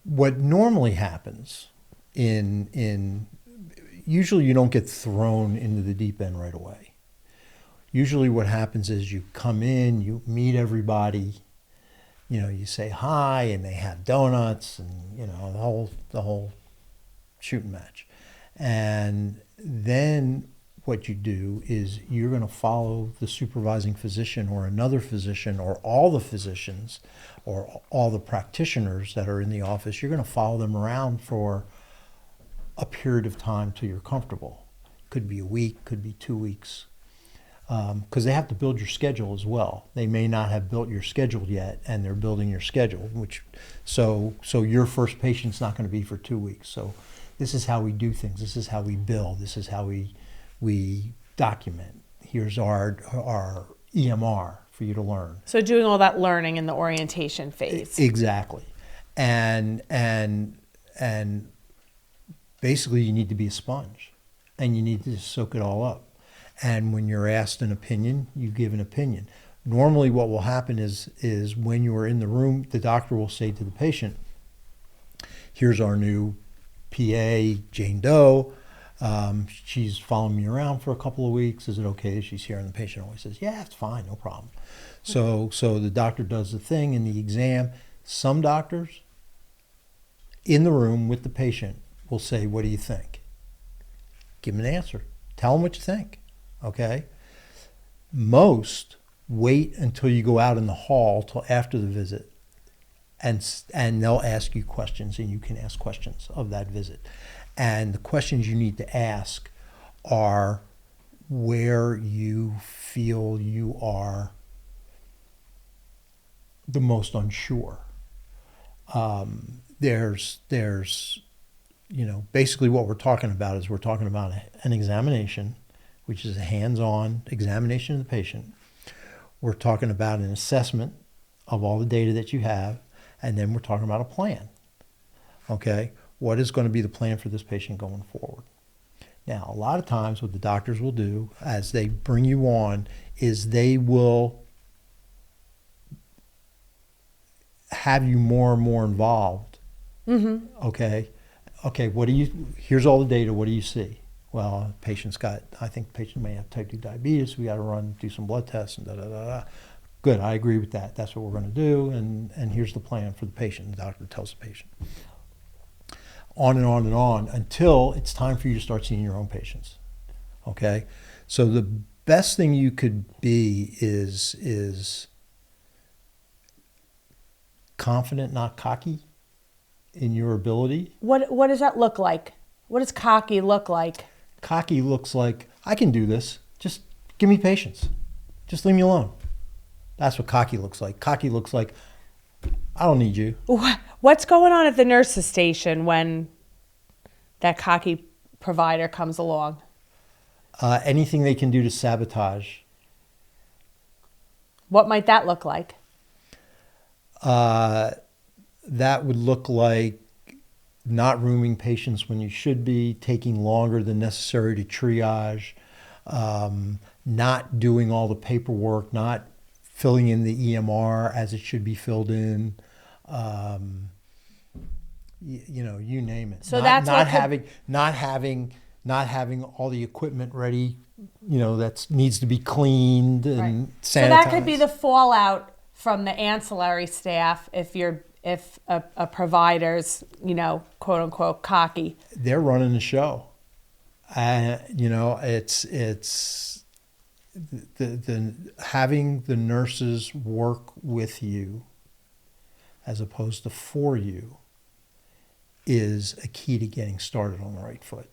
What normally happens in usually you don't get thrown into the deep end right away. Usually what happens is you come in, you meet everybody, you say hi, and they have donuts, and the whole shooting match. And then what you do is you're going to follow the supervising physician or another physician or all the physicians or all the practitioners that are in the office. You're going to follow them around for a period of time till you're comfortable. Could be a week, could be 2 weeks, because they have to build your schedule as well. They may not have built your schedule yet, and they're building your schedule, so your first patient's not going to be for 2 weeks. So this is how we do things. This is how we build. This is how we document. Here's our EMR for you to learn. So doing all that learning in the orientation phase. Exactly. And basically you need to be a sponge, and you need to soak it all up. And when you're asked an opinion, you give an opinion. Normally what will happen is when you are in the room, the doctor will say to the patient, here's our new PA, Jane Doe. She's following me around for a couple of weeks. Is it okay if she's here? And the patient always says, yeah, it's fine, no problem. So the doctor does the thing in the exam. Some doctors in the room with the patient will say, what do you think? Give them an answer. Tell them what you think, okay? Most wait until you go out in the hall till after the visit, and they'll ask you questions, and you can ask questions of that visit. And the questions you need to ask are where you feel you are the most unsure. There's basically what we're talking about is we're talking about an examination, which is a hands-on examination of the patient. We're talking about an assessment of all the data that you have, and then we're talking about a plan. Okay? What is going to be the plan for this patient going forward? Now, a lot of times what the doctors will do as they bring you on is they will have you more and more involved. Mm-hmm. Okay, here's all the data, what do you see? Well, I think the patient may have type 2 diabetes, we got to do some blood tests and da-da-da-da. Good, I agree with that. That's what we're going to do, and here's the plan for the patient. The doctor tells the patient. On and on and on until it's time for you to start seeing your own patients. Okay? So the best thing you could be is confident, not cocky in your ability. What does that look like? What does cocky look like? Cocky looks like, I can do this. Just give me patience. Just leave me alone. That's what cocky looks like. Cocky looks like, I don't need you. What's going on at the nurse's station when that cocky provider comes along? Anything they can do to sabotage. What might that look like? That would look like not rooming patients when you should be, taking longer than necessary to triage, not doing all the paperwork, not filling in the EMR as it should be filled in, you name it. So not having all the equipment ready, that needs to be cleaned and sanitized. So that could be the fallout from the ancillary staff if a provider's, quote unquote cocky. They're running the show. It's the having the nurses work with you as opposed to for you is a key to getting started on the right foot.